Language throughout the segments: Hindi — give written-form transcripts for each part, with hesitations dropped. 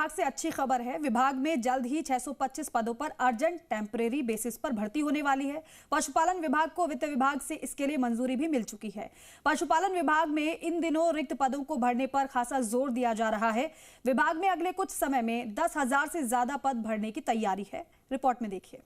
विभाग से अच्छी खबर है। विभाग में जल्द ही 625 पदों पर अर्जेंट टेम्परेरी बेसिस पर भर्ती होने वाली है। पशुपालन विभाग को वित्त विभाग से इसके लिए मंजूरी भी मिल चुकी है। पशुपालन विभाग में इन दिनों रिक्त पदों को भरने पर खासा जोर दिया जा रहा है। विभाग में अगले कुछ समय में 10,000 से ज्यादा पद भरने की तैयारी है। रिपोर्ट में देखिए।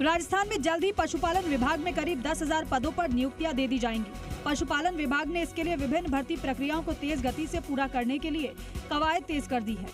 राजस्थान में जल्द ही पशुपालन विभाग में करीब 10,000 पदों पर नियुक्तियां दे दी जाएंगी। पशुपालन विभाग ने इसके लिए विभिन्न भर्ती प्रक्रियाओं को तेज गति से पूरा करने के लिए कवायद तेज कर दी है।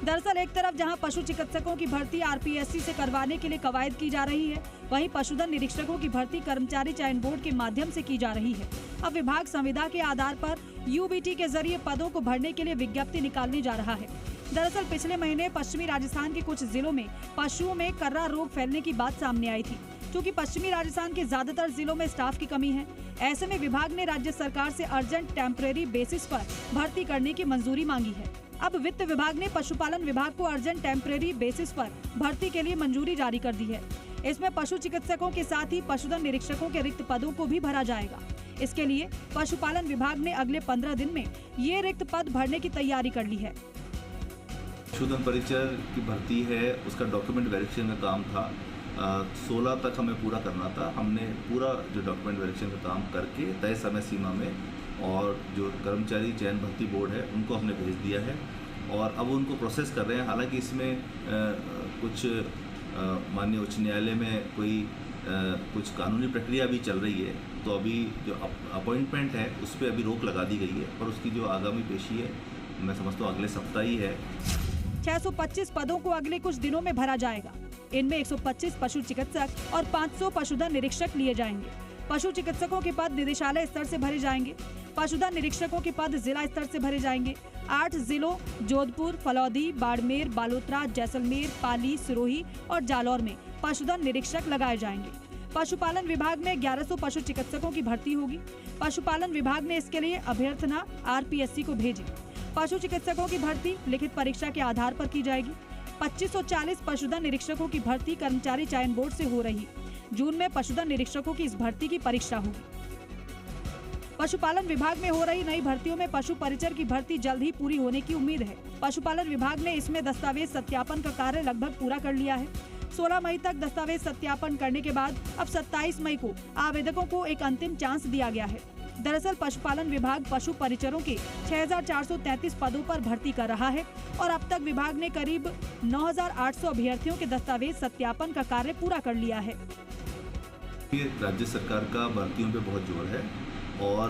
दरअसल एक तरफ जहां पशु चिकित्सकों की भर्ती आरपीएससी से करवाने के लिए कवायद की जा रही है, वहीं पशुधन निरीक्षकों की भर्ती कर्मचारी चयन बोर्ड के माध्यम से की जा रही है। अब विभाग संविदा के आधार पर यूबीटी के जरिए पदों को भरने के लिए विज्ञप्ति निकालने जा रहा है। दरअसल पिछले महीने पश्चिमी राजस्थान के कुछ जिलों में पशुओं में कर्रा रोग फैलने की बात सामने आई थी। क्योंकि पश्चिमी राजस्थान के ज्यादातर जिलों में स्टाफ की कमी है, ऐसे में विभाग ने राज्य सरकार से अर्जेंट टेम्परेरी बेसिस पर भर्ती करने की मंजूरी मांगी है। अब वित्त विभाग ने पशुपालन विभाग को अर्जेंट टेम्परेरी बेसिस पर भर्ती के लिए मंजूरी जारी कर दी है। इसमें पशु चिकित्सकों के साथ ही पशुधन निरीक्षकों के रिक्त पदों को भी भरा जाएगा। इसके लिए पशुपालन विभाग ने अगले 15 दिन में ये रिक्त पद भरने की तैयारी कर ली है। पशुधन परिचर की भर्ती है, उसका डॉक्यूमेंट वेरिफिकेशन का काम था। 16 तक हमें पूरा करना था। हमने पूरा जो डॉक्यूमेंट वेरिफिकेशन का काम करके तय समय सीमा में, और जो कर्मचारी चयन भर्ती बोर्ड है उनको हमने भेज दिया है और अब उनको प्रोसेस कर रहे हैं। हालांकि इसमें कुछ माननीय उच्च न्यायालय में कुछ कानूनी प्रक्रिया भी चल रही है, तो अभी जो अपॉइंटमेंट है उस पर अभी रोक लगा दी गई है और उसकी जो आगामी पेशी है मैं समझता हूँ अगले सप्ताह ही है। 625 पदों को अगले कुछ दिनों में भरा जाएगा। इनमें 125 पशु चिकित्सक और 500 पशुधन निरीक्षक लिए जाएंगे। पशु चिकित्सकों के पद निदेशालय स्तर से भरे जाएंगे। पशुधन निरीक्षकों के पद जिला स्तर से भरे जाएंगे। 8 जिलों जोधपुर, फलौदी, बाड़मेर, बालोतरा, जैसलमेर, पाली, सिरोही और जालौर में पशुधन निरीक्षक लगाए जाएंगे। पशुपालन विभाग में 1100 पशु चिकित्सकों की भर्ती होगी। पशुपालन विभाग ने इसके लिए अभ्यर्थना आरपीएससी को भेजी। पशु चिकित्सकों की भर्ती लिखित परीक्षा के आधार पर की जाएगी। 2540 पशुधन निरीक्षकों की भर्ती कर्मचारी चयन बोर्ड से हो रही। जून में पशुधन निरीक्षकों की इस भर्ती की परीक्षा होगी। पशुपालन विभाग में हो रही नई भर्तियों में पशु परिचर की भर्ती जल्द ही पूरी होने की उम्मीद है। पशुपालन विभाग ने इसमें दस्तावेज सत्यापन का कार्य लगभग पूरा कर लिया है। 16 मई तक दस्तावेज सत्यापन करने के बाद अब 27 मई को आवेदकों को एक अंतिम चांस दिया गया है। दरअसल पशुपालन विभाग पशु परिचरों के 6,433 पदों पर भर्ती कर रहा है और अब तक विभाग ने करीब 9,800 अभ्यर्थियों के दस्तावेज सत्यापन का कार्य पूरा कर लिया है। राज्य सरकार का भर्तियों पे बहुत जोर है और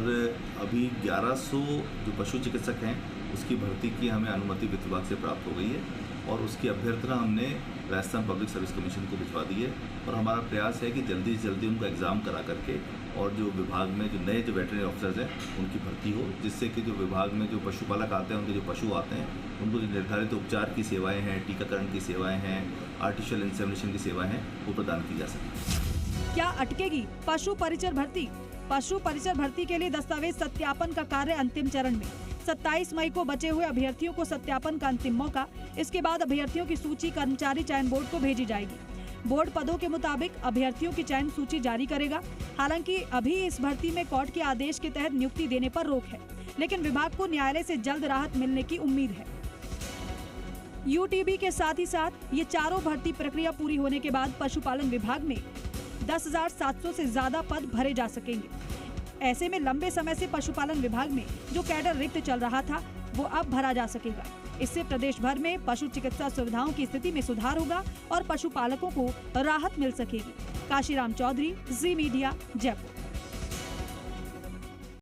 अभी 1100 जो पशु चिकित्सक हैं उसकी भर्ती की हमें अनुमति वित्त विभाग से प्राप्त हो गई है और उसकी अभ्यर्थना हमने राजस्थान पब्लिक सर्विस कमीशन को भिजवा दी है और हमारा प्रयास है कि जल्दी से जल्दी उनको एग्ज़ाम करा करके और जो विभाग में जो नए जो वेटरनरी ऑफिसर्स हैं उनकी भर्ती हो, जिससे कि जो विभाग में जो पशुपालक आते हैं, उनके जो पशु आते हैं, उनको जो निर्धारित उपचार की सेवाएं हैं, टीकाकरण की सेवाएं हैं, आर्टिफिशियल इंसेमिनेशन की सेवाएं हैं, वो प्रदान की जा सके। क्या अटकेगी पशु परिचर भर्ती? पशु परिचर भर्ती के लिए दस्तावेज सत्यापन का कार्य अंतिम चरण में। 27 मई को बचे हुए अभ्यर्थियों को सत्यापन का अंतिम मौका। इसके बाद अभ्यर्थियों की सूची कर्मचारी चयन बोर्ड को भेजी जाएगी। बोर्ड पदों के मुताबिक अभ्यर्थियों की चयन सूची जारी करेगा। हालांकि अभी इस भर्ती में कोर्ट के आदेश के तहत नियुक्ति देने पर रोक है, लेकिन विभाग को न्यायालय से जल्द राहत मिलने की उम्मीद है। यूटीबी के साथ ही साथ ये चारों भर्ती प्रक्रिया पूरी होने के बाद पशुपालन विभाग में 10,700 से ज्यादा पद भरे जा सकेंगे। ऐसे में लंबे समय से पशुपालन विभाग में जो कैडर रिक्त चल रहा था वो अब भरा जा सकेगा। इससे प्रदेश भर में पशु चिकित्सा सुविधाओं की स्थिति में सुधार होगा और पशुपालकों को राहत मिल सकेगी। काशीराम चौधरी, जी मीडिया, जयपुर।